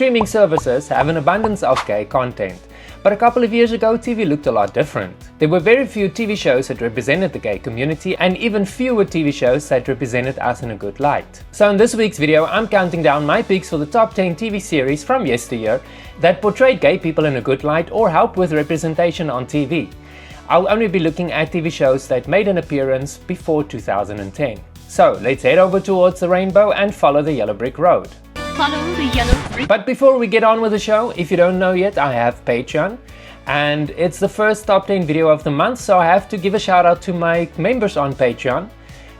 Streaming services have an abundance of gay content, but a couple of years ago TV looked a lot different. There were very few TV shows that represented the gay community and even fewer TV shows that represented us in a good light. So in this week's video I'm counting down my picks for the top 10 TV series from yesteryear that portrayed gay people in a good light or helped with representation on TV. I'll only be looking at TV shows that made an appearance before 2010. So let's head over towards the rainbow and follow the yellow brick road. Follow the yellow brick. But before we get on with the show, if you don't know yet, I have Patreon and it's the first top 10 video of the month, so I have to give a shout out to my members on Patreon.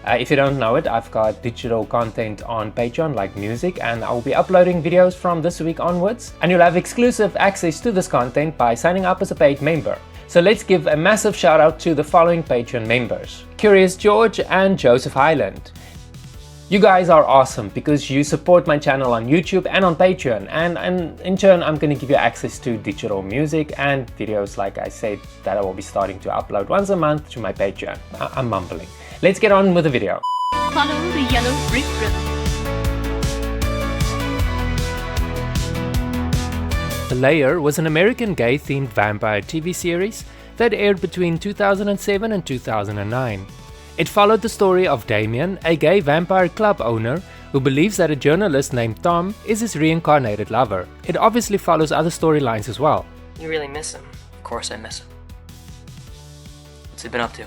If you don't know it, I've got digital content on Patreon like music, and I'll be uploading videos from this week onwards, and you'll have exclusive access to this content by signing up as a paid member. So let's give a massive shout out to the following Patreon members: Curious George and Joseph Highland. You guys are awesome because you support my channel on YouTube and on Patreon, and in turn I'm going to give you access to digital music and videos, like I said, that I will be starting to upload once a month to my Patreon. I'm mumbling. Let's get on with the video. Follow the yellow brick road. Lair was an American gay-themed vampire TV series that aired between 2007 and 2009. It followed the story of Damien, a gay vampire club owner who believes that a journalist named Tom is his reincarnated lover. It obviously follows other storylines as well. You really miss him. Of course I miss him. What's he been up to?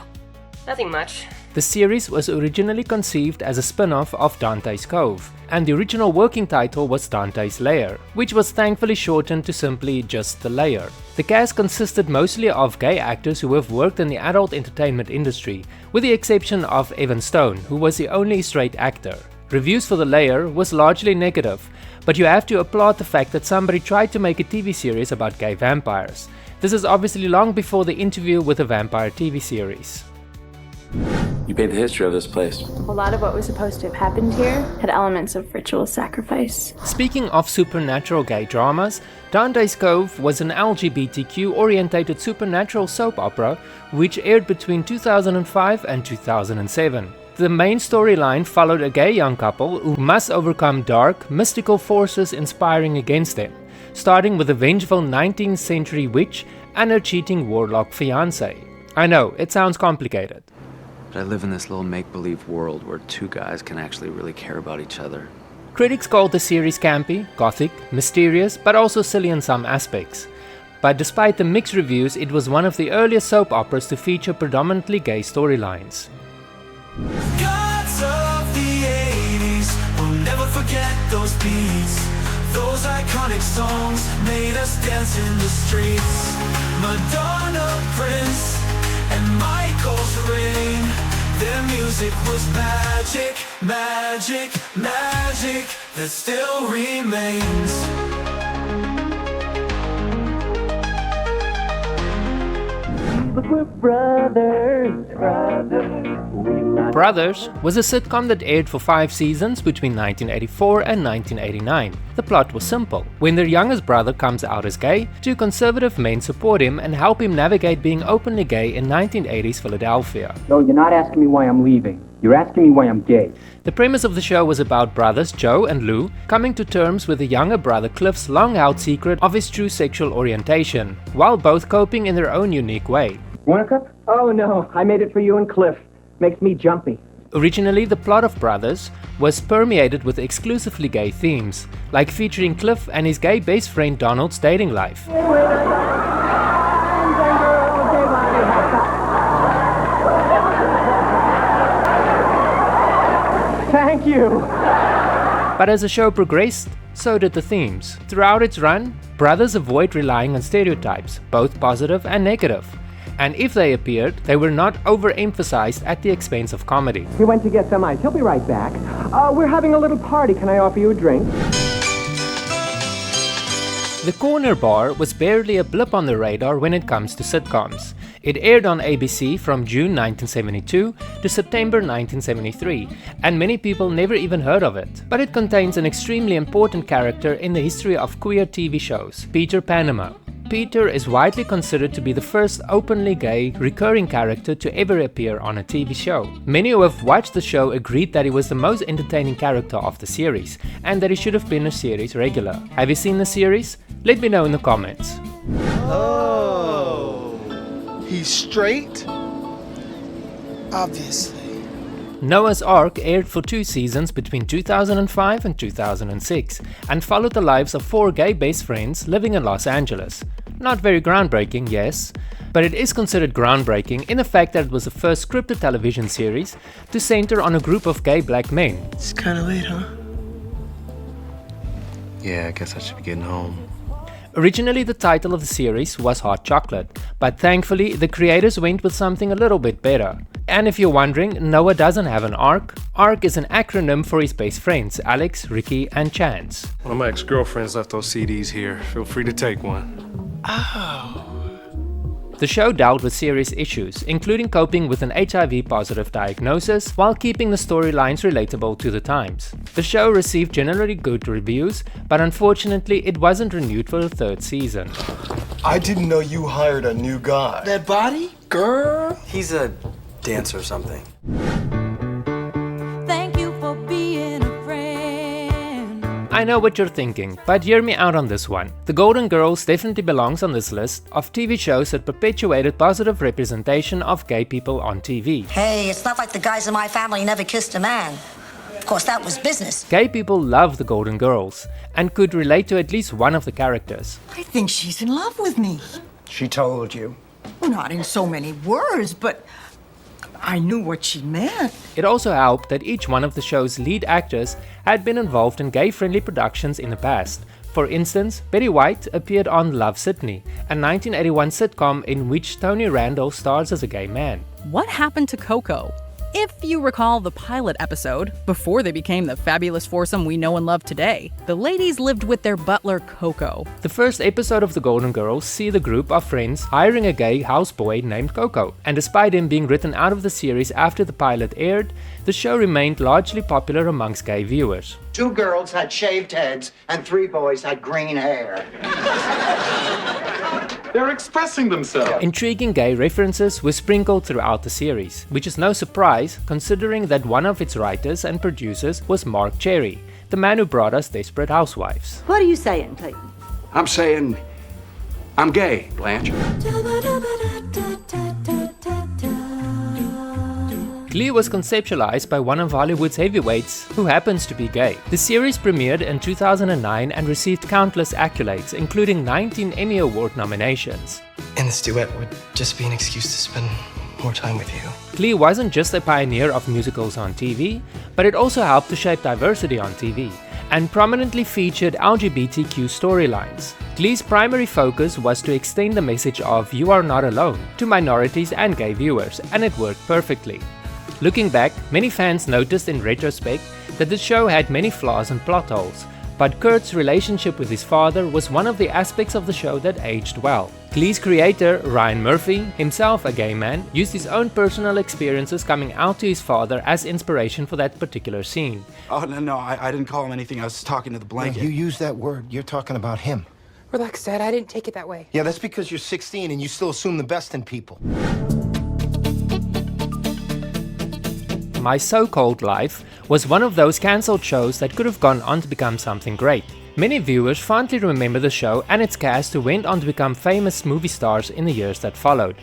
Nothing much. The series was originally conceived as a spin-off of Dante's Cove, and the original working title was Dante's Lair, which was thankfully shortened to simply just The Lair. The cast consisted mostly of gay actors who have worked in the adult entertainment industry, with the exception of Evan Stone, who was the only straight actor. Reviews for The Lair was largely negative, but you have to applaud the fact that somebody tried to make a TV series about gay vampires. This is obviously long before the Interview with a Vampire TV series. You paint the history of this place. A lot of what was supposed to have happened here had elements of ritual sacrifice. Speaking of supernatural gay dramas, Dante's Cove was an LGBTQ-orientated supernatural soap opera which aired between 2005 and 2007. The main storyline followed a gay young couple who must overcome dark, mystical forces inspiring against them, starting with a vengeful 19th century witch and her cheating warlock fiancé. I know, it sounds complicated. But I live in this little make-believe world where two guys can actually really care about each other. Critics called the series campy, gothic, mysterious, but also silly in some aspects. But despite the mixed reviews, it was one of the earliest soap operas to feature predominantly gay storylines. Gods of the 80s, we'll never forget those beats. Those iconic songs made us dance in the streets. Madonna, Prince, and Michael's Ring. Their music was magic, magic, magic that still remains. But we're brothers. Brothers was a sitcom that aired for 5 seasons between 1984 and 1989. The plot was simple. When their youngest brother comes out as gay, 2 conservative men support him and help him navigate being openly gay in 1980s Philadelphia. No, you're not asking me why I'm leaving. You're asking me why I'm gay. The premise of the show was about brothers Joe and Lou coming to terms with the younger brother Cliff's long-held secret of his true sexual orientation, while both coping in their own unique way. Want a cup? Oh no, I made it for you and Cliff. Makes me jumpy. Originally, the plot of Brothers was permeated with exclusively gay themes, like featuring Cliff and his gay best friend Donald's dating life. Thank you. But as the show progressed, so did the themes. Throughout its run, Brothers avoid relying on stereotypes, both positive and negative. And if they appeared, they were not overemphasized at the expense of comedy. He went to get some ice. He'll be right back. We're having a little party. Can I offer you a drink? The Corner Bar was barely a blip on the radar when it comes to sitcoms. It aired on ABC from June 1972 to September 1973, and many people never even heard of it. But it contains an extremely important character in the history of queer TV shows, Peter Panama. Peter is widely considered to be the first openly gay, recurring character to ever appear on a TV show. Many who have watched the show agreed that he was the most entertaining character of the series, and that he should have been a series regular. Have you seen the series? Let me know in the comments. Oh, he's straight? Obviously. Noah's Ark aired for 2 seasons between 2005 and 2006 and followed the lives of 4 gay best friends living in Los Angeles. Not very groundbreaking, yes, but it is considered groundbreaking in the fact that it was the first scripted television series to center on a group of gay black men. It's kind of late, huh? Yeah, I guess I should be getting home. Originally, the title of the series was Hot Chocolate, but thankfully the creators went with something a little bit better. And if you're wondering, Noah doesn't have an arc. Arc is an acronym for his best friends, Alex, Ricky, and Chance. One of my ex-girlfriends left those CDs here. Feel free to take one. Oh. The show dealt with serious issues, including coping with an HIV-positive diagnosis while keeping the storylines relatable to the times. The show received generally good reviews, but unfortunately it wasn't renewed for the 3rd season. I didn't know you hired a new guy. That body? Girl? He's a dancer or something. Thank you for being a friend. I know what you're thinking, but hear me out on this one. The Golden Girls definitely belongs on this list of TV shows that perpetuated positive representation of gay people on TV. Hey, it's not like the guys in my family never kissed a man. Of course, that was business. Gay people love the Golden Girls and could relate to at least one of the characters. I think she's in love with me. She told you. Well, not in so many words, but I knew what she meant. It also helped that each one of the show's lead actors had been involved in gay-friendly productions in the past. For instance, Betty White appeared on Love, Sydney, a 1981 sitcom in which Tony Randall stars as a gay man. What happened to Coco? If you recall the pilot episode, before they became the fabulous foursome we know and love today, the ladies lived with their butler Coco. The first episode of The Golden Girls see the group of friends hiring a gay houseboy named Coco, and despite him being written out of the series after the pilot aired, the show remained largely popular amongst gay viewers. 2 girls had shaved heads and 3 boys had green hair. They're expressing themselves. Intriguing gay references were sprinkled throughout the series, which is no surprise considering that one of its writers and producers was Mark Cherry, the man who brought us Desperate Housewives. What are you saying, Clayton? I'm saying I'm gay, Blanche. Glee was conceptualized by one of Hollywood's heavyweights who happens to be gay. The series premiered in 2009 and received countless accolades, including 19 Emmy Award nominations. And this duet would just be an excuse to spend more time with you. Glee wasn't just a pioneer of musicals on TV, but it also helped to shape diversity on TV, and prominently featured LGBTQ storylines. Glee's primary focus was to extend the message of "You are not alone" to minorities and gay viewers, and it worked perfectly. Looking back, many fans noticed in retrospect that the show had many flaws and plot holes, but Kurt's relationship with his father was one of the aspects of the show that aged well. Glee's creator, Ryan Murphy, himself a gay man, used his own personal experiences coming out to his father as inspiration for that particular scene. Oh, no, I didn't call him anything. I was talking to the blanket. No, you used that word. You're talking about him. Relax, Dad. I didn't take it that way. Yeah, that's because you're 16 and you still assume the best in people. My So-Called Life was one of those cancelled shows that could have gone on to become something great. Many viewers fondly remember the show and its cast who went on to become famous movie stars in the years that followed.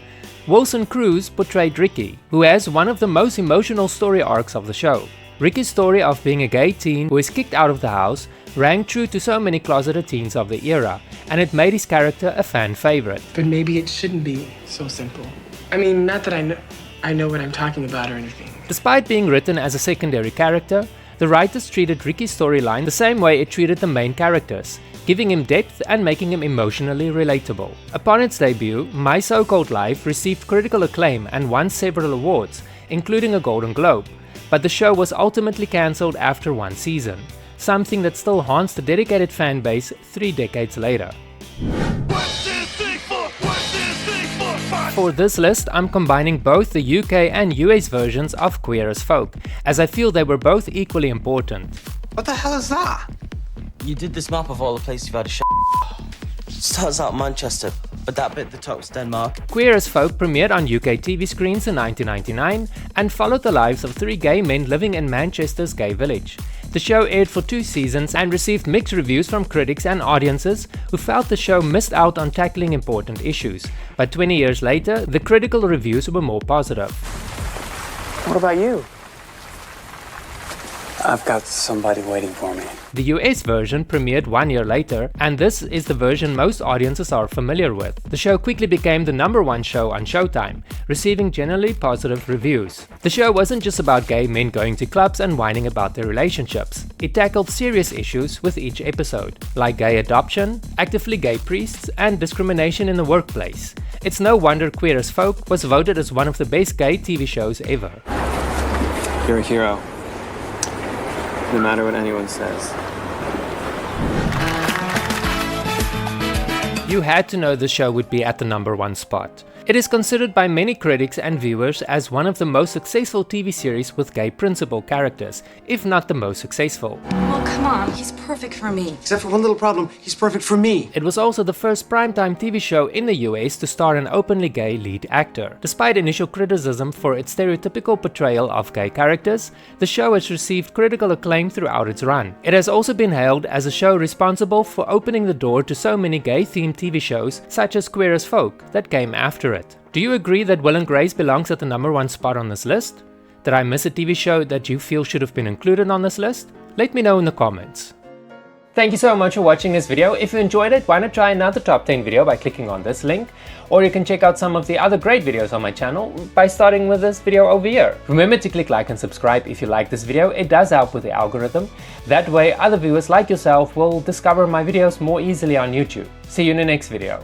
Wilson Cruz portrayed Ricky, who has one of the most emotional story arcs of the show. Ricky's story of being a gay teen who is kicked out of the house rang true to so many closeted teens of the era, and it made his character a fan favorite. But maybe it shouldn't be so simple. I mean, not that I know what I'm talking about or anything. Despite being written as a secondary character, the writers treated Ricky's storyline the same way it treated the main characters, giving him depth and making him emotionally relatable. Upon its debut, My So-Called Life received critical acclaim and won several awards, including a Golden Globe, but the show was ultimately cancelled after 1 season, something that still haunts the dedicated fan base 3 decades later. For this list, I'm combining both the UK and US versions of Queer as Folk, as I feel they were both equally important. What the hell is that? You did this map of all the places you've had a Starts out Manchester, but that bit at the top's Denmark. Queer as Folk premiered on UK TV screens in 1999 and followed the lives of 3 gay men living in Manchester's gay village. The show aired for 2 seasons and received mixed reviews from critics and audiences who felt the show missed out on tackling important issues. But 20 years later, the critical reviews were more positive. What about you? I've got somebody waiting for me. The US version premiered 1 year later, and this is the version most audiences are familiar with. The show quickly became the #1 show on Showtime, receiving generally positive reviews. The show wasn't just about gay men going to clubs and whining about their relationships. It tackled serious issues with each episode, like gay adoption, actively gay priests, and discrimination in the workplace. It's no wonder Queer as Folk was voted as one of the best gay TV shows ever. You're a hero. No matter what anyone says. You had to know the show would be at the #1 spot. It is considered by many critics and viewers as one of the most successful TV series with gay principal characters, if not the most successful. Well, come on, he's perfect for me. Except for one little problem, he's perfect for me. It was also the first primetime TV show in the US to star an openly gay lead actor. Despite initial criticism for its stereotypical portrayal of gay characters, the show has received critical acclaim throughout its run. It has also been hailed as a show responsible for opening the door to so many gay-themed TV shows such as Queer as Folk that came after it. Do you agree that Will and Grace belongs at the #1 spot on this list? Did I miss a TV show that you feel should have been included on this list? Let me know in the comments. Thank you so much for watching this video. If you enjoyed it, why not try another top 10 video by clicking on this link, or you can check out some of the other great videos on my channel by starting with this video over here. Remember to click like and subscribe if you like this video. It does help with the algorithm. That way other viewers like yourself will discover my videos more easily on YouTube. See you in the next video.